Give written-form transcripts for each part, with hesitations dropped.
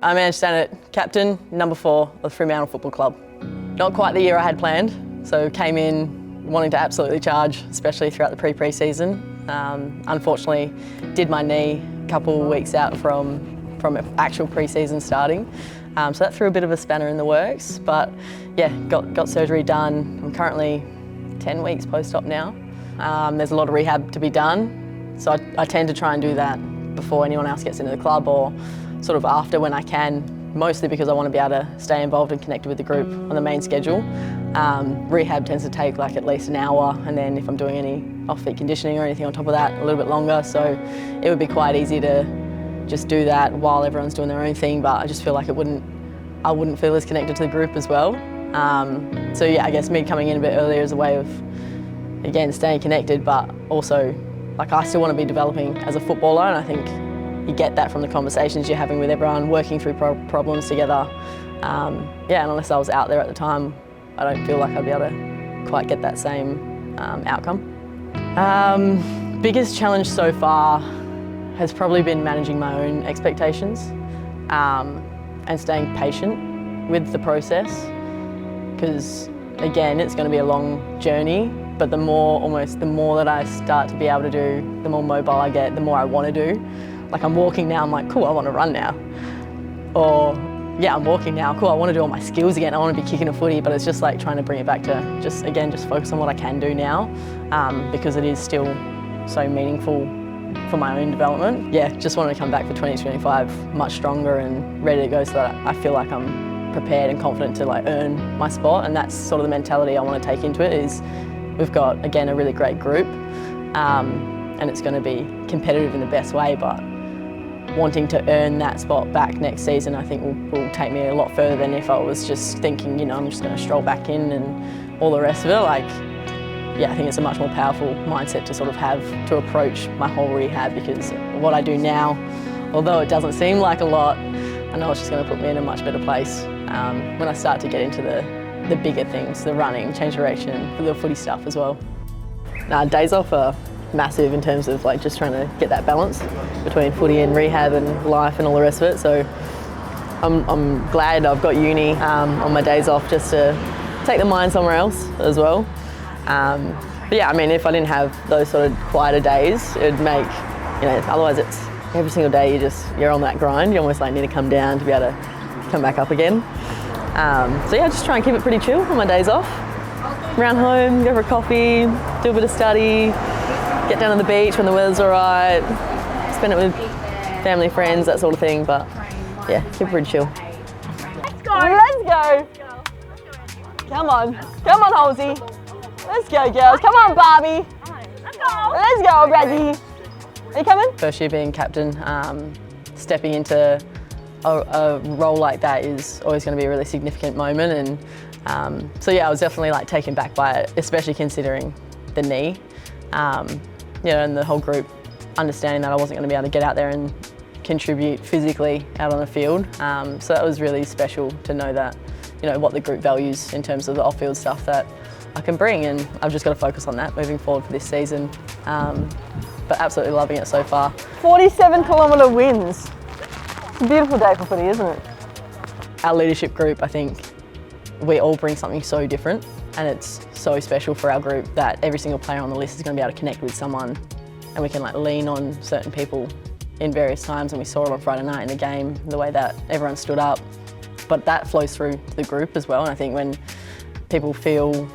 I'm Ange Stannett, captain, number 4 of the Fremantle Football Club. Not quite the year I had planned, so came in wanting to absolutely charge, especially throughout the pre-season. Unfortunately, did my knee a couple of weeks out from actual pre-season starting. So that threw a bit of a spanner in the works, but yeah, got surgery done. I'm currently 10 weeks post-op now. There's a lot of rehab to be done, so I tend to try and do that before anyone else gets into the club or sort of after when I can, mostly because I want to be able to stay involved and connected with the group on the main schedule. Rehab tends to take like at least an hour, and then if I'm doing any off-feet conditioning or anything on top of that, a little bit longer, so it would be quite easy to just do that while everyone's doing their own thing, but I just feel like I wouldn't feel as connected to the group as well. So yeah, I guess me coming in a bit earlier is a way of, again, staying connected, but also like I still want to be developing as a footballer, and I think you get that from the conversations you're having with everyone, working through problems together. Yeah, and unless I was out there at the time, I don't feel like I'd be able to quite get that same outcome. Biggest challenge so far has probably been managing my own expectations and staying patient with the process, because again, it's going to be a long journey, but the more that I start to be able to do, the more mobile I get, the more I want to do. Like I'm walking now, I'm like, cool, I want to run now. Or yeah, I'm walking now, cool, I want to do all my skills again, I want to be kicking a footy, but it's just like trying to bring it back to just focus on what I can do now, because it is still so meaningful for my own development. Yeah, just want to come back for 2025 much stronger and ready to go, so that I feel like I'm prepared and confident to like earn my spot, and that's sort of the mentality I want to take into it. Is we've got, again, a really great group, and it's going to be competitive in the best way, but wanting to earn that spot back next season, I think will take me a lot further than if I was just thinking, you know, I'm just going to stroll back in and all the rest of it. Like, yeah, I think it's a much more powerful mindset to sort of have to approach my whole rehab, because what I do now, although it doesn't seem like a lot, I know it's just going to put me in a much better place when I start to get into the bigger things, the running, change direction, the footy stuff as well. Days off are massive in terms of like just trying to get that balance between footy and rehab and life and all the rest of it. So I'm glad I've got uni on my days off, just to take the mind somewhere else as well. But yeah, I mean, if I didn't have those sort of quieter days, it'd make, you know, otherwise it's every single day you're on that grind. You almost like need to come down to be able to come back up again. So yeah, just try and keep it pretty chill on my days off. Around home, go for a coffee, do a bit of study, get down on the beach when the weather's all right, spend it with family, friends, that sort of thing, but yeah, keep it pretty chill. Let's go! Let's go! Come on, Halsey. Let's go, girls. Come on, Barbie. Let's go! Let's go, Reggie. Are you coming? First year being captain, stepping into a role like that is always going to be a really significant moment, and so yeah, I was definitely like taken back by it, especially considering the knee. You know, and the whole group understanding that I wasn't going to be able to get out there and contribute physically out on the field. So that was really special to know that, you know, what the group values in terms of the off-field stuff that I can bring, and I've just got to focus on that moving forward for this season. But absolutely loving it so far. 47-kilometre wins. It's a beautiful day for footy, isn't it? Our leadership group, I think, we all bring something so different, and it's so special for our group that every single player on the list is going to be able to connect with someone, and we can like lean on certain people in various times, and we saw it on Friday night in the game, the way that everyone stood up. But that flows through to the group as well, and I think when people feel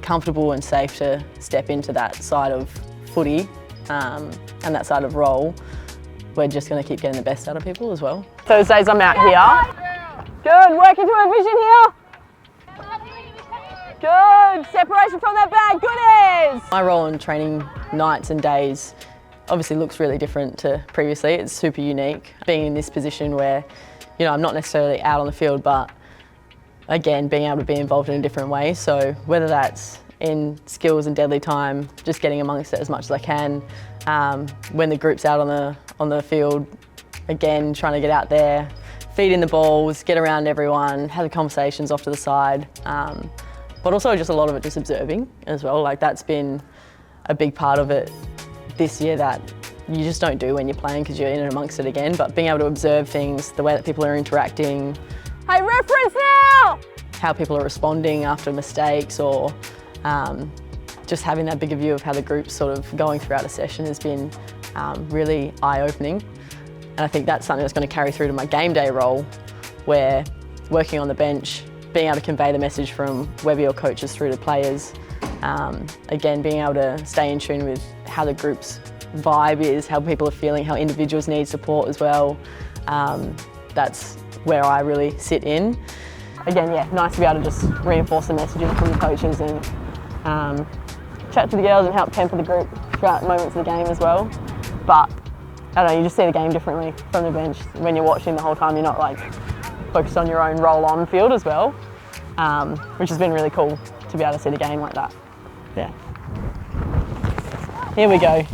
comfortable and safe to step into that side of footy and that side of role, we're just going to keep getting the best out of people as well. Thursdays I'm out here. Good, working to a vision here. Good, separation from that bag, good as! My role in training nights and days obviously looks really different to previously. It's super unique. Being in this position where, you know, I'm not necessarily out on the field, but again, being able to be involved in a different way. So whether that's in skills and deadly time, just getting amongst it as much as I can. When the group's out on the field, again, trying to get out there, feed in the balls, get around everyone, have the conversations off to the side. But also just a lot of it just observing as well. Like that's been a big part of it this year, that you just don't do when you're playing because you're in and amongst it again, but being able to observe things, the way that people are interacting. Hey, reference now! How people are responding after mistakes, or just having that bigger view of how the group's sort of going throughout a session has been really eye-opening. And I think that's something that's going to carry through to my game day role, where working on the bench, being able to convey the message from Webby or coaches through to players. Again, being able to stay in tune with how the group's vibe is, how people are feeling, how individuals need support as well. That's where I really sit in. Again, yeah, nice to be able to just reinforce the messaging from the coaches and chat to the girls and help temper the group throughout moments of the game as well. But I don't know, you just see the game differently from the bench. When you're watching the whole time, you're not like focused on your own role on field as well, which has been really cool to be able to see the game like that. Yeah. Here we go.